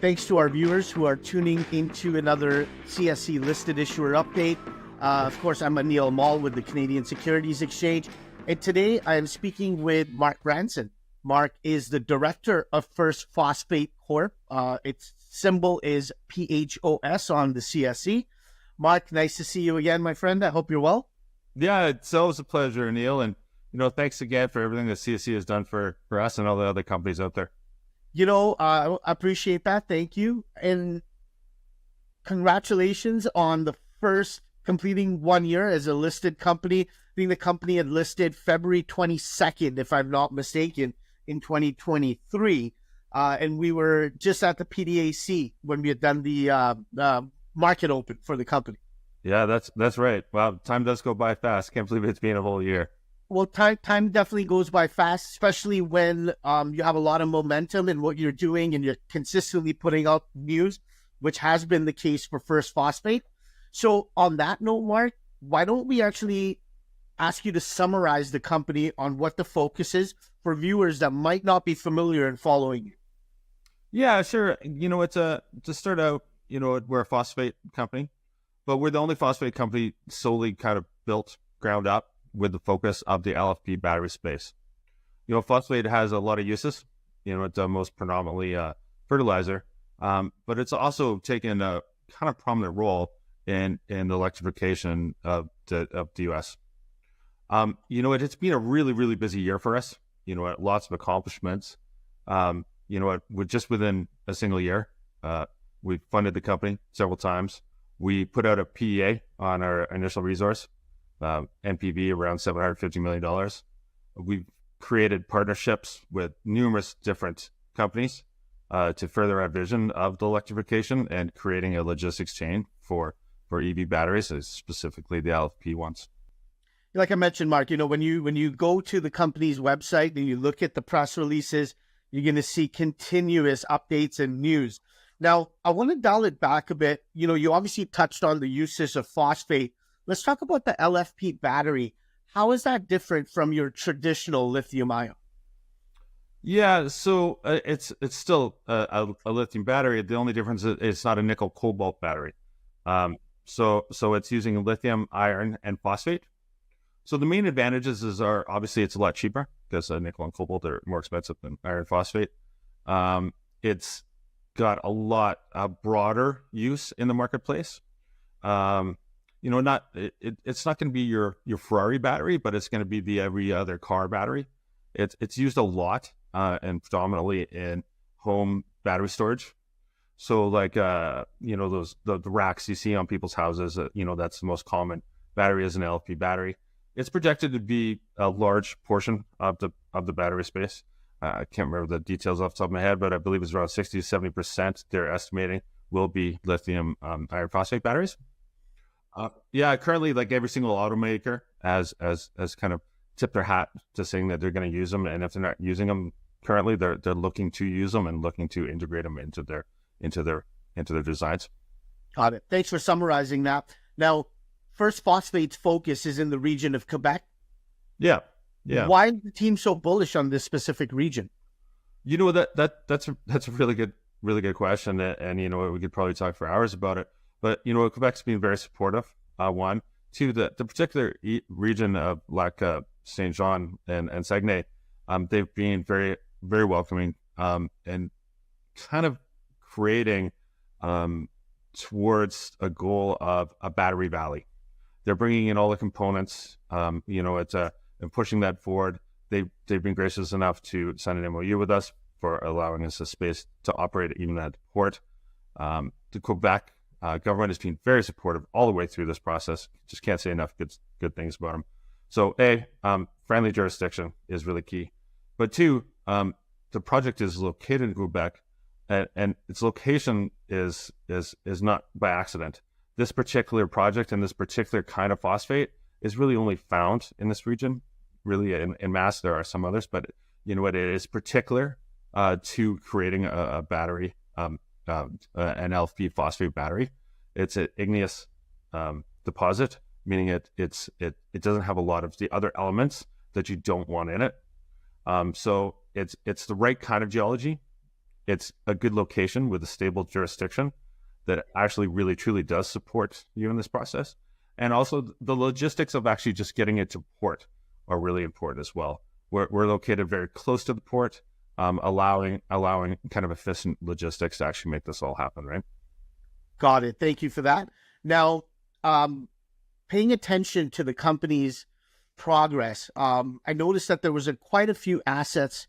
Thanks to our viewers who are tuning into another CSE listed issuer update. Of course, I'm Anil Mall with the Canadian Securities Exchange. And today I am speaking with Marc Branson. Marc is the director of First Phosphate Corp. Its symbol is PHOS on the CSE. Marc, nice to see you again, my friend. I hope you're well. Yeah, it's always a pleasure, Anil. And, thanks again for everything that CSE has done for us and all the other companies out there. I appreciate that. Thank you. And congratulations on the first completing 1 year as a listed company. I think the company had listed February 22nd, if I'm not mistaken, in 2023. And we were just at the PDAC when we had done the market open for the company. Yeah, that's right. Wow, time does go by fast. Can't believe it's been a whole year. Well, time definitely goes by fast, especially when you have a lot of momentum in what you're doing and you're consistently putting out news, which has been the case for First Phosphate. So on that note, Marc, why don't we actually ask you to summarize the company on what the focus is for viewers that might not be familiar in following you? Yeah, sure. It's to start out, we're a phosphate company, but we're the only phosphate company solely kind of built ground up with the focus of the LFP battery space. Phosphate has a lot of uses. It's most predominantly fertilizer, but it's also taken a kind of prominent role in the electrification of the U.S. It's been a really, really busy year for us. Lots of accomplishments. Just within a single year, we funded the company several times. We put out a PEA on our initial resource. NPV around $750 million. We've created partnerships with numerous different companies to further our vision of the electrification and creating a logistics chain for EV batteries, specifically the LFP ones. Like I mentioned, Marc, when you go to the company's website and you look at the press releases, you're going to see continuous updates and news. Now, I want to dial it back a bit. You obviously touched on the uses of phosphate. Let's talk about the LFP battery. How is that different from your traditional lithium ion? Yeah, so it's still a lithium battery. The only difference is it's not a nickel cobalt battery. So it's using lithium iron and phosphate. So the main advantages are obviously it's a lot cheaper because nickel and cobalt are more expensive than iron phosphate. It's got a lot broader use in the marketplace. It's not going to be your Ferrari battery, but it's going to be the every other car battery. It's used a lot and predominantly in home battery storage. So like those the racks you see on people's houses, that's the most common battery is an LFP battery. It's projected to be a large portion of the battery space. I can't remember the details off the top of my head, but I believe it's around 60 to 70% they're estimating will be lithium iron phosphate batteries. Currently, like every single automaker has kind of tipped their hat to saying that they're going to use them, and if they're not using them currently, they're looking to use them and looking to integrate them into their designs. Got it. Thanks for summarizing that. Now, First Phosphate's focus is in the region of Quebec. Yeah. Why is the team so bullish on this specific region? That's a really good question, and we could probably talk for hours about it. But Quebec's been very supportive. One, two, the particular region of Lac Saint Jean and Saguenay, they've been very, very welcoming and kind of creating towards a goal of a battery valley. They're bringing in all the components. And pushing that forward. They've been gracious enough to sign an MOU with us for allowing us a space to operate even at the port. The Quebec government has been very supportive all the way through this process. Just can't say enough good things about them. So friendly jurisdiction is really key. But two, the project is located in Quebec, and its location is not by accident. This particular project and this particular kind of phosphate is really only found in this region. Really, in mass, there are some others, but it is particular to creating a battery, an LFP phosphate battery. It's an igneous deposit, meaning it doesn't have a lot of the other elements that you don't want in it. So it's the right kind of geology it's a good location with a stable jurisdiction that actually really truly does support you in this process. And also the logistics of actually just getting it to port are really important as well. We're located very close to the port, allowing kind of efficient logistics to actually make this all happen, right? Got it. Thank you for that. Now, paying attention to the company's progress, I noticed that there was quite a few assets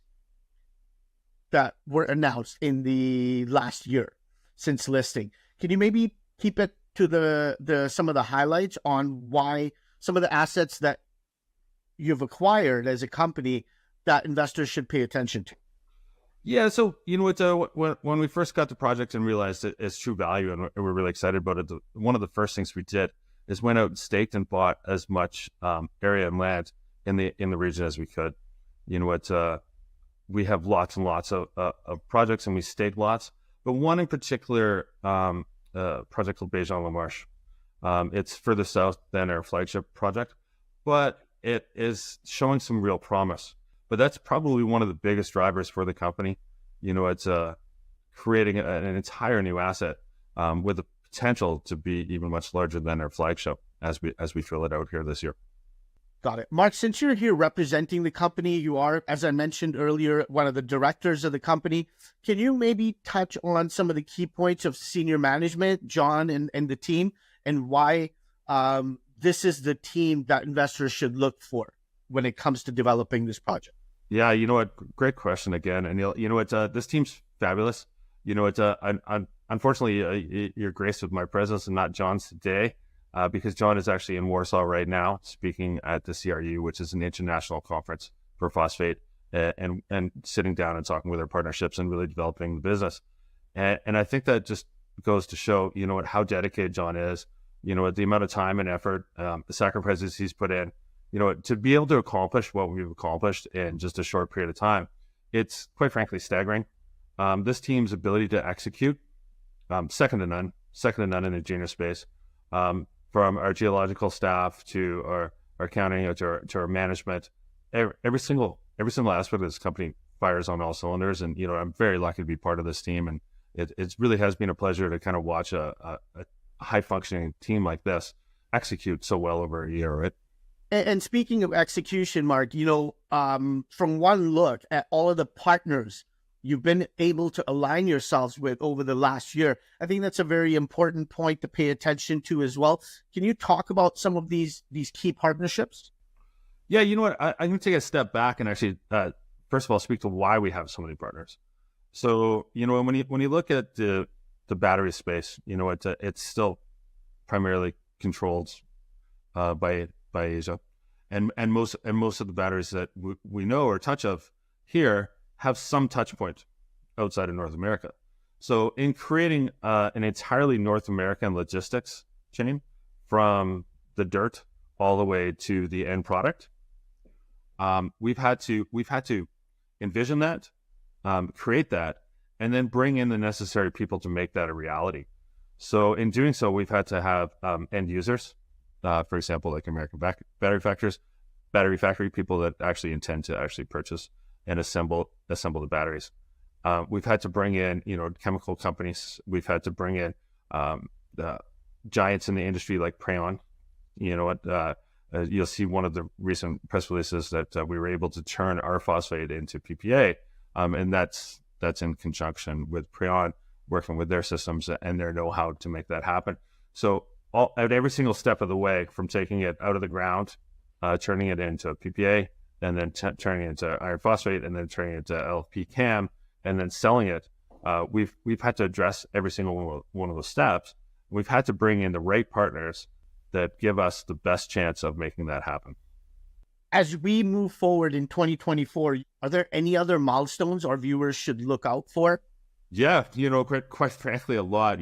that were announced in the last year since listing. Can you maybe keep it to the some of the highlights on why some of the assets that you've acquired as a company that investors should pay attention to? Yeah, so when we first got the project and realized its true value, and we're really excited about it, one of the first things we did is went out and staked and bought as much area and land in the region as we could. We have lots and lots of projects, and we staked lots. But one in particular, project called Beijean-Lamarche. It's further south than our flagship project, but it is showing some real promise. But that's probably one of the biggest drivers for the company. It's creating an entire new asset with the potential to be even much larger than our flagship as we fill it out here this year. Got it. Marc, since you're here representing the company, you are, as I mentioned earlier, one of the directors of the company. Can you maybe touch on some of the key points of senior management, John and the team, and why this is the team that investors should look for when it comes to developing this project? Yeah, you know what? Great question again, Anil. This team's fabulous. Unfortunately, you're graced with my presence and not John's today, because John is actually in Warsaw right now, speaking at the CRU, which is an international conference for phosphate, and sitting down and talking with our partnerships and really developing the business. And I think that just goes to show, how dedicated John is, the amount of time and effort, the sacrifices he's put in. To be able to accomplish what we've accomplished in just a short period of time, it's quite frankly staggering. This team's ability to execute, second to none in the junior space. From our geological staff to our accounting to our management, every single aspect of this company fires on all cylinders. And I'm very lucky to be part of this team, and it really has been a pleasure to kind of watch a high functioning team like this execute so well over a year, right? And speaking of execution, Marc, from one look at all of the partners you've been able to align yourselves with over the last year, I think that's a very important point to pay attention to as well. Can you talk about some of these key partnerships? Yeah, you know what? I'm going to take a step back and actually, first of all, speak to why we have so many partners. So, when you look at the battery space, it's still primarily controlled by Asia, and most of the batteries that we know or touch of here have some touch point outside of North America. So in creating an entirely North American logistics chain from the dirt all the way to the end product, we've had to envision that, create that, and then bring in the necessary people to make that a reality. So in doing so, we've had to have end users. For example, like American battery factory people that actually intend to actually purchase and assemble the batteries. We've had to bring in, chemical companies. We've had to bring in the giants in the industry like Prayon. You'll see one of the recent press releases that we were able to turn our phosphate into PPA, and that's in conjunction with Prayon, working with their systems and their know-how to make that happen. So at every single step of the way, from taking it out of the ground, turning it into PPA, and then turning it into iron phosphate, and then turning it to LFP CAM, and then selling it, we've had to address every single one of those steps. We've had to bring in the right partners that give us the best chance of making that happen. As we move forward in 2024, are there any other milestones our viewers should look out for? Yeah, quite frankly, a lot.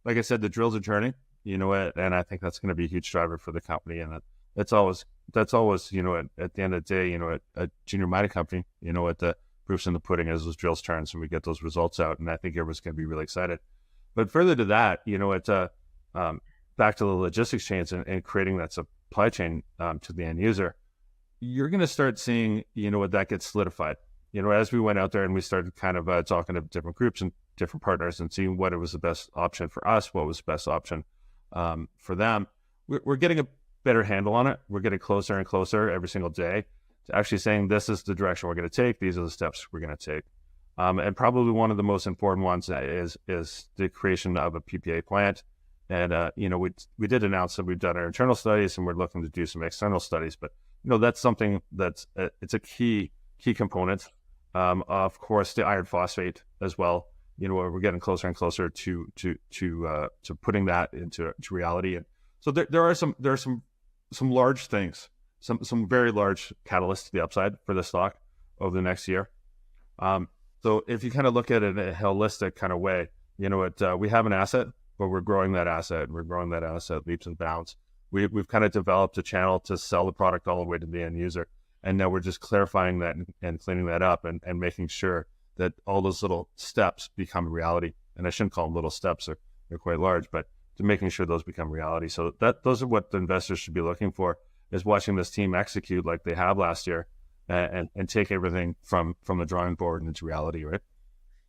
Like I said, the drills are turning. And I think that's going to be a huge driver for the company. And that's always, at the end of the day, a junior mining company, the proof's in the pudding as those drills turn, so we get those results out. And I think everyone's going to be really excited. But further to that, back to the logistics chains and creating that supply chain to the end user, you're going to start seeing, that gets solidified. as we went out there and we started kind of talking to different groups and different partners and seeing what it was the best option for us, what was the best option for them, we're getting a better handle on it. We're getting closer and closer every single day to actually saying this is the direction we're going to take. These are the steps we're going to take. And probably one of the most important ones is the creation of a PPA plant. And, we did announce that we've done our internal studies and we're looking to do some external studies, but, that's something that's, it's a key component. Of course, the iron phosphate as well, we're getting closer and closer to putting that into reality. And so there are some large things, some very large catalysts to the upside for the stock over the next year. So if you kind of look at it in a holistic kind of way, we have an asset, but we're growing that asset. We're growing that asset leaps and bounds. We've kind of developed a channel to sell the product all the way to the end user. And now we're just clarifying that and cleaning that up and making sure that all those little steps become reality. And I shouldn't call them little steps, they're quite large, but to making sure those become reality. So those are what the investors should be looking for, is watching this team execute like they have last year and take everything from the drawing board into reality, right?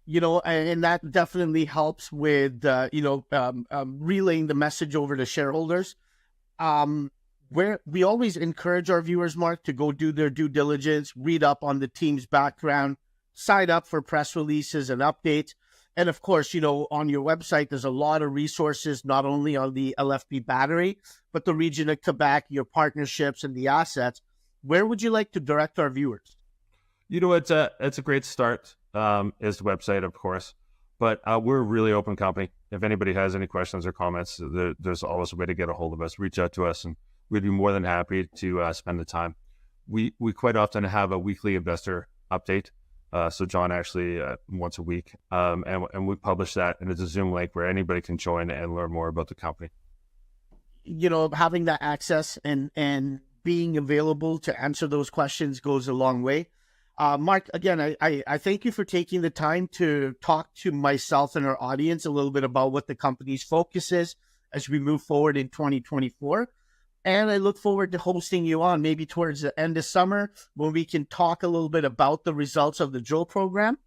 And that definitely helps with, relaying the message over to shareholders. Where we always encourage our viewers, Mark, to go do their due diligence, read up on the team's background, sign up for press releases and updates. And of course, on your website, there's a lot of resources, not only on the LFP battery, but the region of Quebec, your partnerships and the assets. Where would you like to direct our viewers? It's a great start, is the website, of course, but we're a really open company. If anybody has any questions or comments, there's always a way to get a hold of us. Reach out to us, and we'd be more than happy to spend the time. We quite often have a weekly investor update. So John actually once a week, and we publish that, and it's a Zoom link where anybody can join and learn more about the company. Having that access and being available to answer those questions goes a long way. Mark, again, I thank you for taking the time to talk to myself and our audience a little bit about what the company's focus is as we move forward in 2024. And I look forward to hosting you on maybe towards the end of summer when we can talk a little bit about the results of the drill program.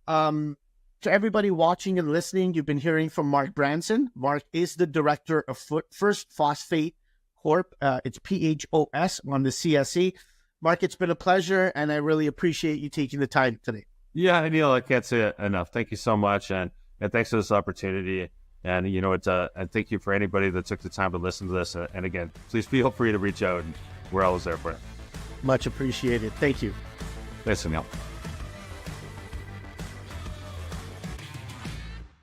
To everybody watching and listening, you've been hearing from Marc Branson. Mark is the director of First Phosphate Corp. It's PHOS on the CSE. Mark, it's been a pleasure, and I really appreciate you taking the time today. Yeah, Anil, I can't say it enough. Thank you so much, and thanks for this opportunity. And, and thank you for anybody that took the time to listen to this. And again, please feel free to reach out, and we're always there for you. Much appreciated. Thank you. Thanks, Anil.